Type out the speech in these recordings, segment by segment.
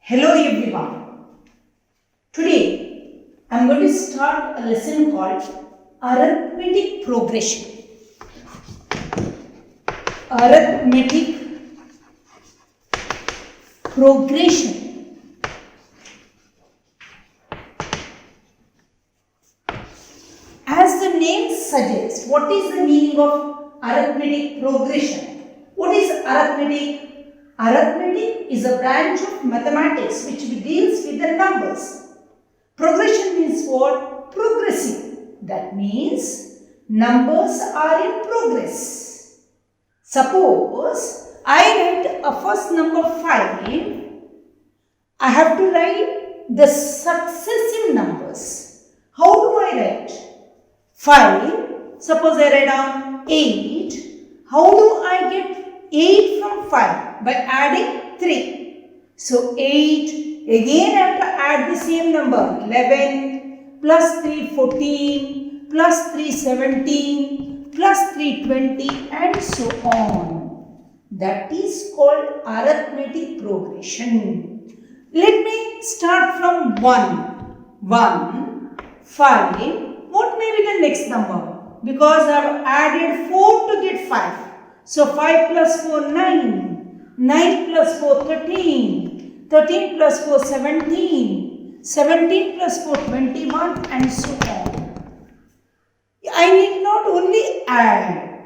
Hello everyone. Today I am going to start a lesson called arithmetic progression. Arithmetic progression. As the name suggests, what is the meaning of arithmetic progression? What is arithmetic? Arithmetic is a branch of mathematics which deals with the numbers. Progression means what? Progressing. That means numbers are in progress. Suppose I write a first number 5. I have to write the successive numbers. How do I write? 5. Suppose I write down 8. How do I get 8 from 5? By adding 3. So 8, again I have to add the same number, 11, plus 3, 14, plus 3, 17, plus 3, 20 and so on. That is called arithmetic progression. Let me start from 1. 1, 5. What may be the next number? Because I have added 4 to get 5. So 5 plus 4, 9. 9 plus 4, 13. 13 plus 4, 17. 17 plus 4, 21 and so on. I need not only add.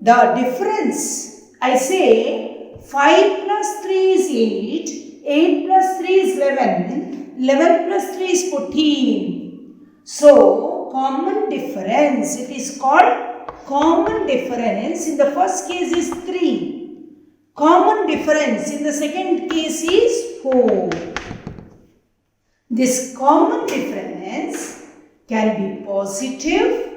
The difference, I say 5 plus 3 is 8. 8 plus 3 is 11. 11 plus 3 is 14. So, common difference. It is called common difference. In the first case is 3. Common difference in the second case is 4. This common difference can be positive,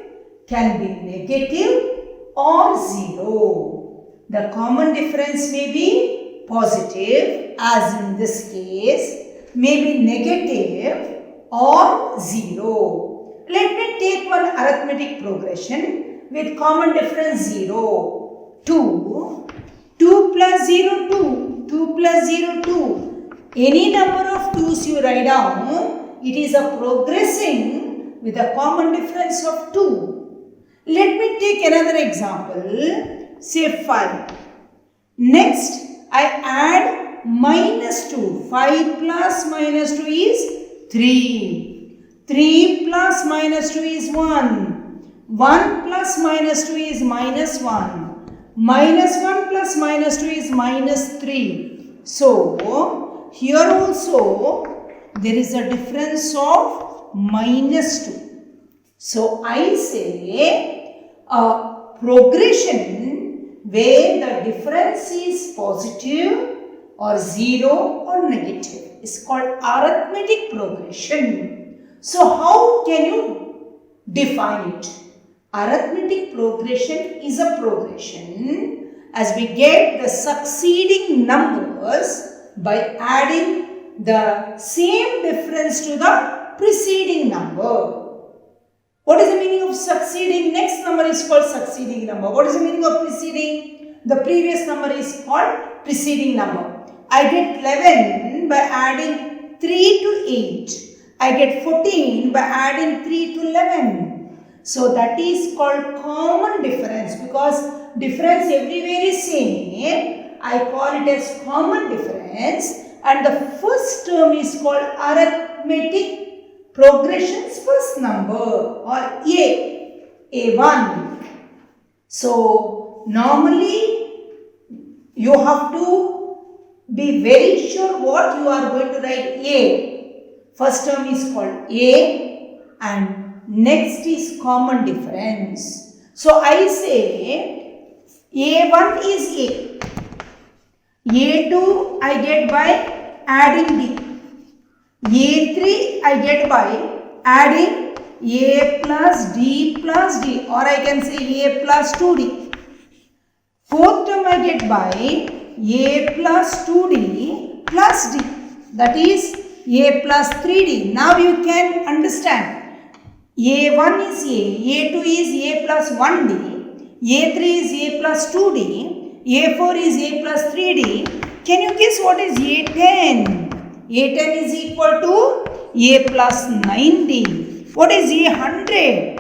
can be negative or 0. The common difference may be positive, as in this case, may be negative or 0. Let me take one arithmetic progression with common difference 0. 2. 2 plus 0, 2. 2 plus 0, 2. Any number of 2's you write down, it is a progressing with a common difference of 2. Let me take another example, say 5. Next, I add minus 2. 5 plus minus 2 is 3. 3 plus minus 2 is 1. 1 plus minus 2 is minus 1. Minus 1 plus minus 2 is minus 3. So, here also there is a difference of minus 2. So, I say a progression where the difference is positive or 0 or negative is called arithmetic progression. So, how can you define it? Arithmetic progression is a progression as we get the succeeding numbers by adding the same difference to the preceding number. What is the meaning of succeeding? Next number is called succeeding number. What is the meaning of preceding? The previous number is called preceding number. I get 11 by adding 3 to 8. I get 14 by adding 3 to 11. So that is called common difference, because difference everywhere is same. I call it as common difference, and the first term is called arithmetic progression's first number, or A1. So normally you have to be very sure what you are going to write. A. First term is called A, and next is common difference. So I say A1 is A. A2 I get by adding D. A3 I get by adding A plus D, or I can say A plus 2D. Fourth term I get by A plus 2D plus D. That is A plus 3D. Now you can understand. A1 is A, A2 is A plus 1D, A3 is A plus 2D, A4 is A plus 3D. Can you guess what is A10? A10 is equal to A plus 90. What is A100?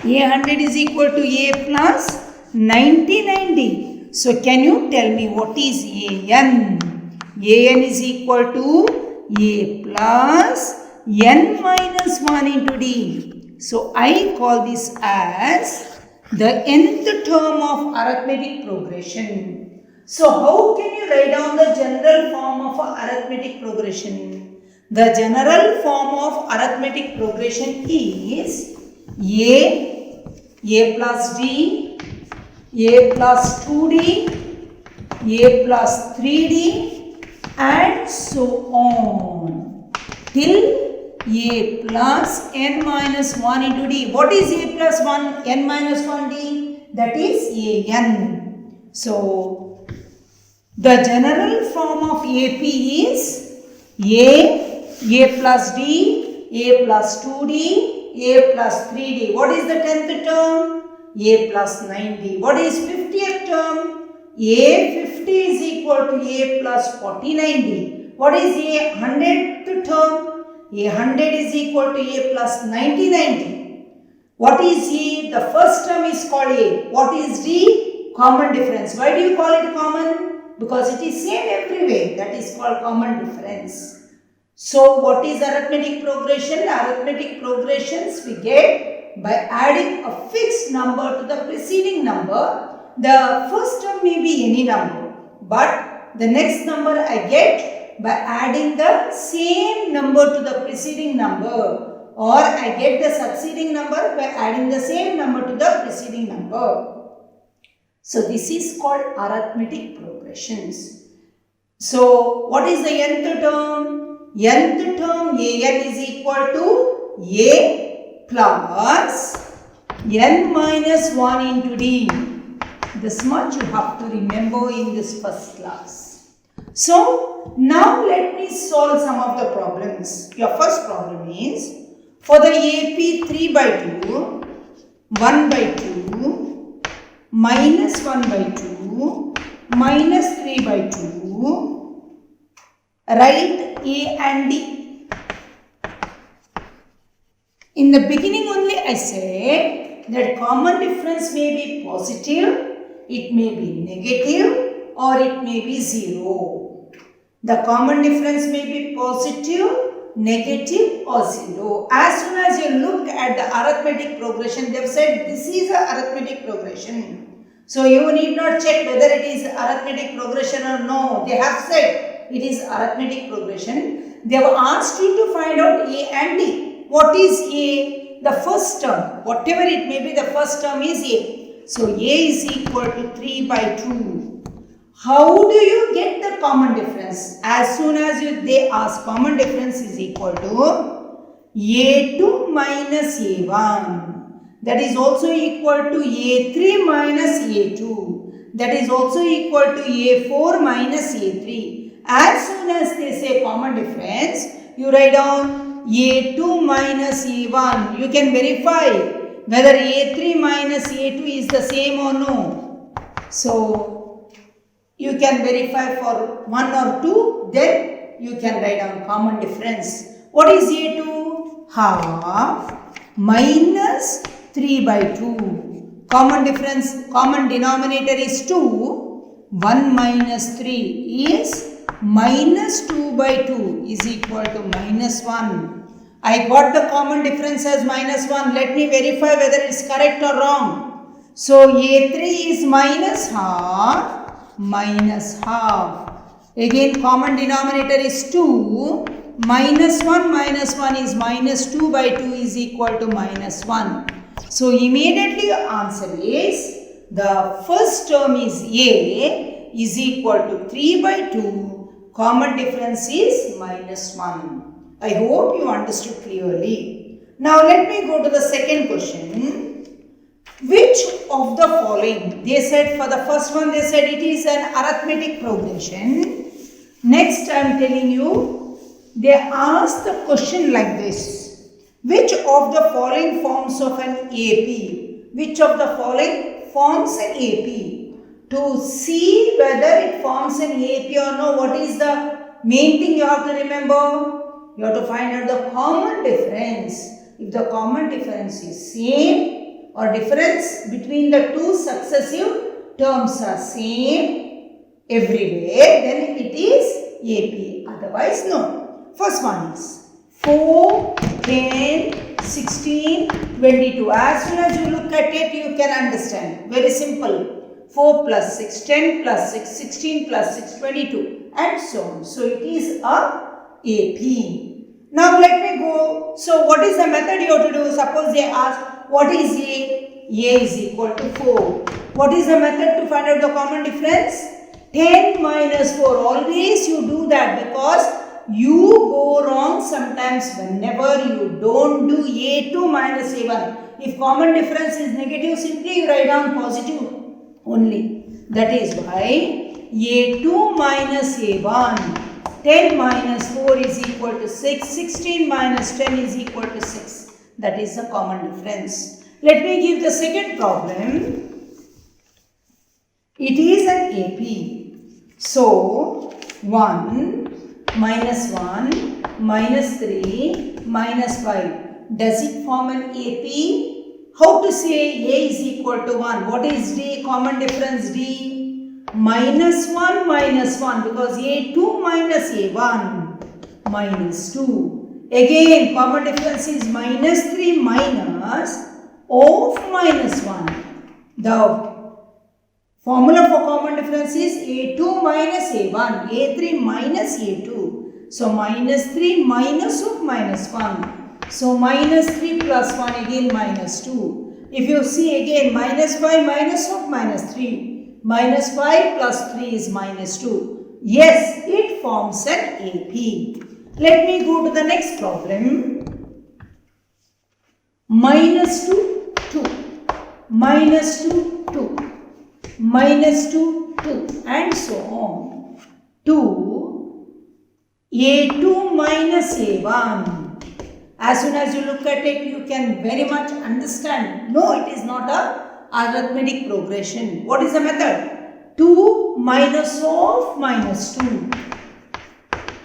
A100 is equal to A plus 90. So can you tell me what is AN? AN is equal to A plus N minus 1 into D. So I call this as the nth term of arithmetic progression. So how can you write down the general form of arithmetic progression? The general form of arithmetic progression is A plus D, A plus 2D, A plus 3D and so on till A plus n minus 1 into D. What is A plus 1 n minus 1 D? That is AN. So the general form of AP is A plus D, A plus 2D, A plus 3D. What is the 10th term? A plus 90. What is 50th term? A50 is equal to A plus 4090. What is A 100th term? A100 is equal to A plus 90. What is A? The first term is called A. What is D? Common difference. Why do you call it common? Because it is same everywhere. That is called common difference. So what is arithmetic progression? Arithmetic progressions we get by adding a fixed number to the preceding number. The first term may be any number, but the next number I get by adding the same number to the preceding number, or I get the succeeding number by adding the same number to the preceding number. So this is called arithmetic progressions. So what is the nth term? Nth term AN is equal to A plus n minus 1 into D. This much you have to remember in this first class. So now let me solve some of the problems. Your first problem is for the AP 3 by 2, 1 by 2, minus 1 by 2, minus 3 by 2, write A and D. In the beginning only I said that common difference may be positive, it may be negative or it may be 0. The common difference may be positive, negative or 0. As soon as you look at the arithmetic progression, they have said this is a arithmetic progression. So you need not check whether it is arithmetic progression or no. They have said it is arithmetic progression. They have asked you to find out A and D. What is A? The first term. Whatever it may be, the first term is A. So A is equal to 3 by 2. How do you get the common difference? As soon as they ask common difference is equal to A2 minus A1. That is also equal to A3 minus A2. That is also equal to A4 minus A3. As soon as they say common difference, you write down A2 minus A1. You can verify whether A3 minus A2 is the same or no. So you can verify for 1 or 2, then you can write down common difference. What is A2? Half minus 3 by 2. Common difference, common denominator is 2. 1 minus 3 is minus 2 by 2 is equal to minus 1. I got the common difference as minus 1. Let me verify whether it is correct or wrong. So A3 is minus half, minus half. Again common denominator is 2. Minus 1 is minus 2 by 2 is equal to minus 1. So immediately your answer is the first term is A is equal to 3 by 2. Common difference is minus 1. I hope you understood clearly. Now let me go to the second question. Which of the following? They said for the first one they said it is an arithmetic progression. Next I am telling you, they asked the question like this. Which of the following forms of an AP? Which of the following forms an AP? To see whether it forms an AP or no, what is the Main thing you have to remember, you have to find out the common difference. If the common difference is same or difference between the two successive terms are same everywhere, then it is AP. Otherwise, no. First one is 4, 10, 16, 22. As soon as you look at it, you can understand. Very simple. 4 plus 6, 10 plus 6, 16 plus 6, 22 and so on. So, it is a AP. Now, let me go. So, what is the method you have to do? Suppose they ask, what is A? A is equal to 4. What is the method to find out the common difference? 10 minus 4. Always you do that because you go wrong sometimes whenever you don't do A2 minus A1. If common difference is negative, simply you write down positive only. That is why A2 minus A1. 10 minus 4 is equal to 6. 16 minus 10 is equal to 6. That is the common difference. Let me give the second problem. It is an AP. So, 1 minus 1 minus 3 minus 5. Does it form an AP? How to say A is equal to 1? What is D? Common difference D? Minus 1 minus 1 because A2 minus A1 minus 2. Again, common difference is minus 3 minus of minus 1. The formula for common difference is A2 minus A1, A3 minus A2. So, minus 3 minus of minus 1. So, minus 3 plus 1 again minus 2. If you see again minus 5 minus of minus 3. Minus 5 plus 3 is minus 2. Yes, it forms an AP. Let me go to the next problem. Minus 2, 2. Minus 2, 2. Minus 2, 2. And so on. 2. A2 minus A1. As soon as you look at it, you can very much understand. No, it is not a arithmetic progression. What is the method? 2 minus of minus 2.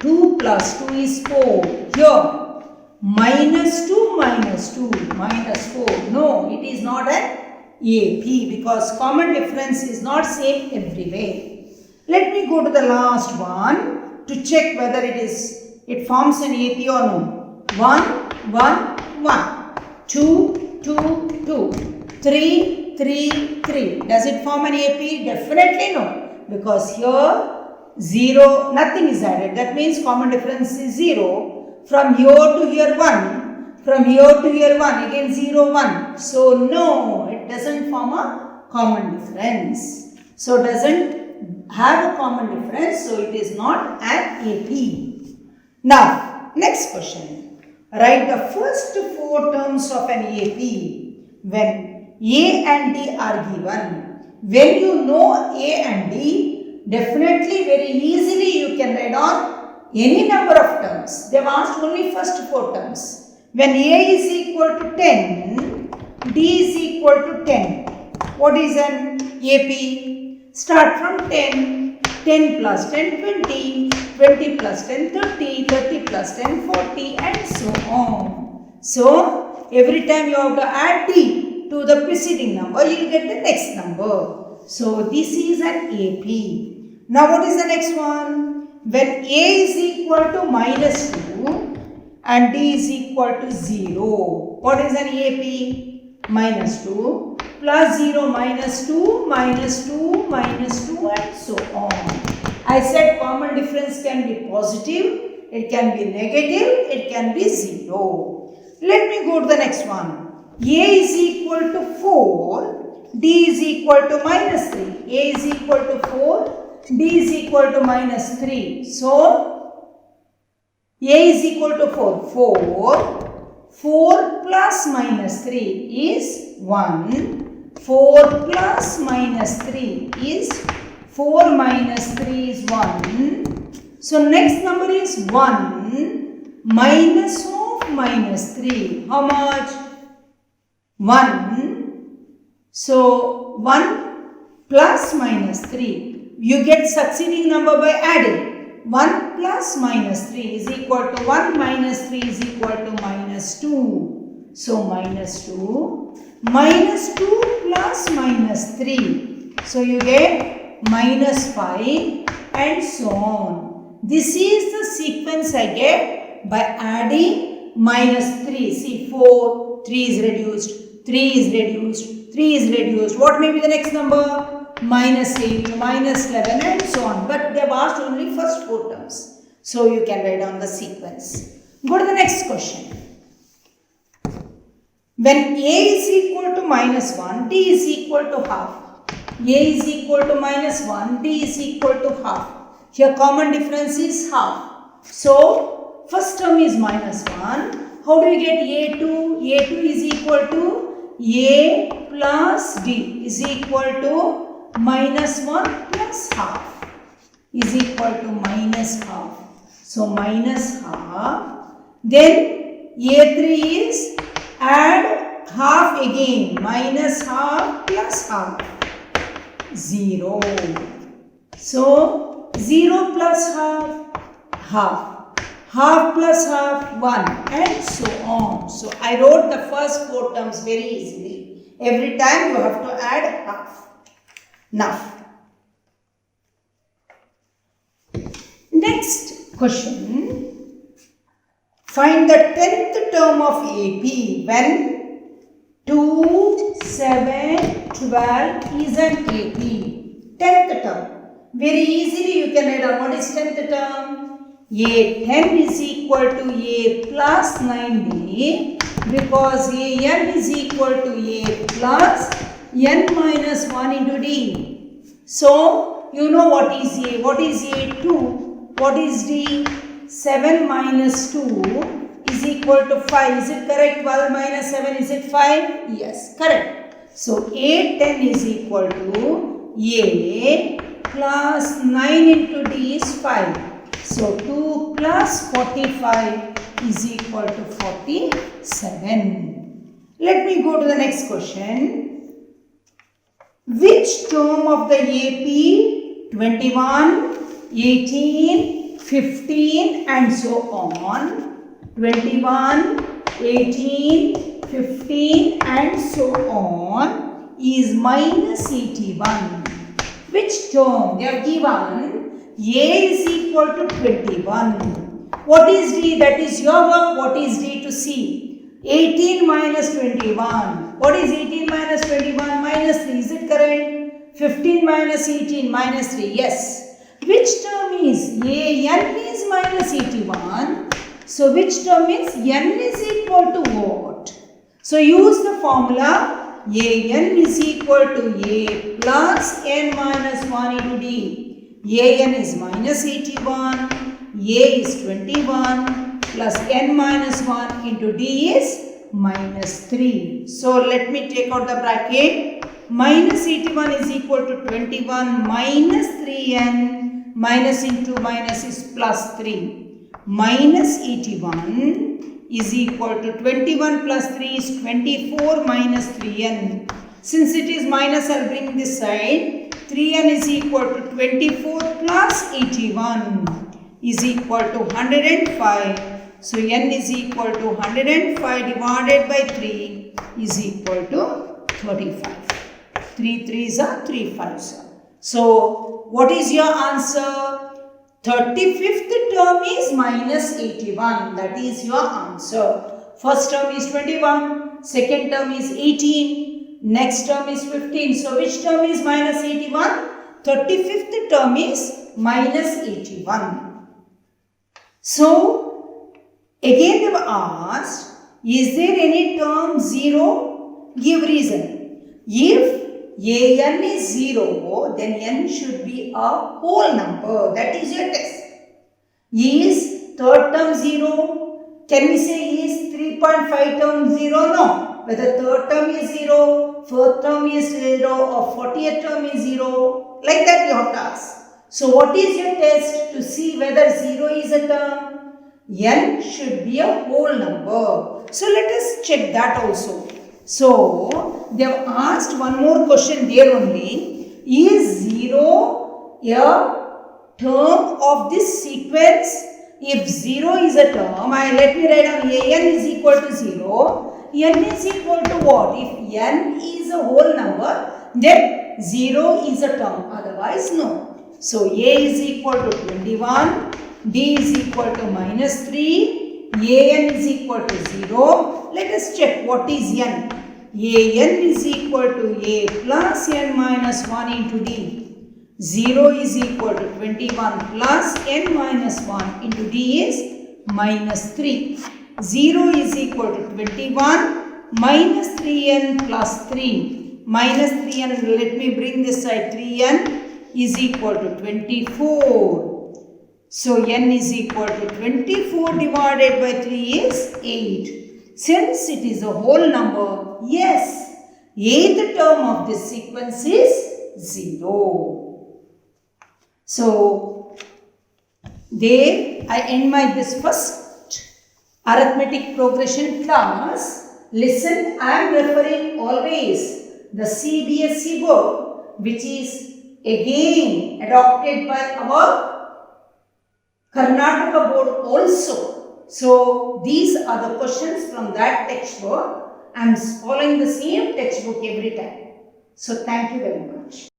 2 plus 2 is 4. Here, minus 2 minus 2 minus 4. No, it is not an AP because common difference is not same everywhere. Let me go to the last one to check whether it forms an AP or no. 1, 1, 1. 2, 2, 2. 3, 3, 3. Does it form an AP? Definitely no. Because here 0, nothing is added. That means common difference is 0. From here to here 1. From here to here 1. Again 0, 1. So no, it doesn't form a common difference. So doesn't have a common difference. So it is not an AP. Now, next question. Write the first 4 terms of an AP when A and D are given. When you know A and D, definitely very easily you can write on any number of terms. They have asked only first 4 terms. When A is equal to 10, D is equal to 10. What is an AP? Start from 10. 10 plus 10, 20. 20 plus 10, 30. 30 plus 10, 40 and so on. So, every time you have to add D to the preceding number, you will get the next number. So, this is an AP. Now, what is the next one? When A is equal to minus 2 and D is equal to 0. What is an AP? Minus 2 plus 0 minus 2 minus 2 minus 2 and so on. I said common difference can be positive, it can be negative, it can be 0. Let me go to the next one. A is equal to 4, D is equal to minus 3. A is equal to 4, D is equal to minus 3. So, A is equal to 4. 4 plus minus 3 is 1. 4 plus minus 3 is 4 minus 3 is 1. So, next number is 1 minus of minus 3. How much? 1. So, 1 plus minus 3. You get succeeding number by adding. 1 plus minus 3 is equal to 1 minus 3 is equal to minus 2. So minus 2 plus minus 3. So you get minus 5 and so on. This is the sequence I get by adding minus 3. See 4, 3 is reduced, 3 is reduced, 3 is reduced. What may be the next number? Minus 8, minus 11 and so on. But they have asked only first 4 terms. So you can write down the sequence. Go to the next question. When A is equal to minus 1, D is equal to half. A is equal to minus 1, D is equal to half. Here common difference is half. So first term is minus 1. How do we get A2? A2 is equal to A plus D is equal to minus 1 plus half is equal to minus half. So minus half. Then A3 is add half again. Minus half plus half. 0. So 0 plus half, half. Half plus half, 1 and so on. So I wrote the first 4 terms very easily. Every time you have to add half. Now, next question. Find the 10th term of AP when 2, 7, 12 is an AP. 10th term. Very easily you can write down what is 10th term. A10 is equal to A plus 9D because AN is equal to A plus n minus 1 into D. So, you know what is A. What is A? 2. What is D? 7 minus 2 is equal to 5. Is it correct? 12 minus 7, is it 5? Yes, correct. So, A10 is equal to A plus 9 into D is 5. So, 2 plus 45 is equal to 47. Let me go to the next question. Which term of the AP 21, 18, 15 and so on, 21, 18, 15 and so on is minus 81? Which term? They have given A is equal to 21. What is D? That is your work. What is D to see? 18 minus 21. What is 18 minus 21? Minus 3. Is it correct? 15 minus 18 minus 3. Yes. Which term is n is minus 81? So which term is n is equal to what? So use the formula an is equal to a plus n minus 1 into d. An is minus 81, a is 21. Plus n minus 1 into d is minus 3. So let me take out the bracket. Minus 81 is equal to 21 minus 3n. Minus into minus is plus 3. Minus 81 is equal to 21 plus 3 is 24 minus 3n. Since it is minus, I will bring this side. 3n is equal to 24 plus 81 is equal to 105. So, n is equal to 105 divided by 3 is equal to 35. 3 3s are 3 5s. So, what is your answer? 35th term is minus 81. That is your answer. First term is 21. Second term is 18. Next term is 15. So, which term is minus 81? 35th term is minus 81. So, again they were asked, is there any term 0? Give reason. If an is 0, then n should be a whole number. That is your test. Is third term 0? Can we say is 3.5 term 0? No. Whether third term is 0, fourth term is 0 or 40th term is 0. Like that you have to ask. So what is your test to see whether 0 is a term? N should be a whole number. So let us check that also. So they have asked one more question there only. Is 0 a term of this sequence. If 0 is a term, let me write down an is equal to 0. N is equal to what? If n is a whole number, then 0 is a term. Otherwise, no. So, a is equal to 21, b is equal to minus 3, an is equal to 0. Let us check what is n. An is equal to a plus n minus 1 into d. 0 is equal to 21 plus n minus 1 into d is minus 3. 0 is equal to 21 minus 3n plus 3. Minus 3n, let me bring this side, 3n is equal to 24. So, n is equal to 24 divided by 3 is 8. Since it is a whole number, yes, 8th term of this sequence is 0. So, there I end my this first arithmetic progression class. Listen, I am referring always the CBSE book, which is again adopted by our Karnataka board also. So, these are the questions from that textbook. I am following the same textbook every time. So, thank you very much.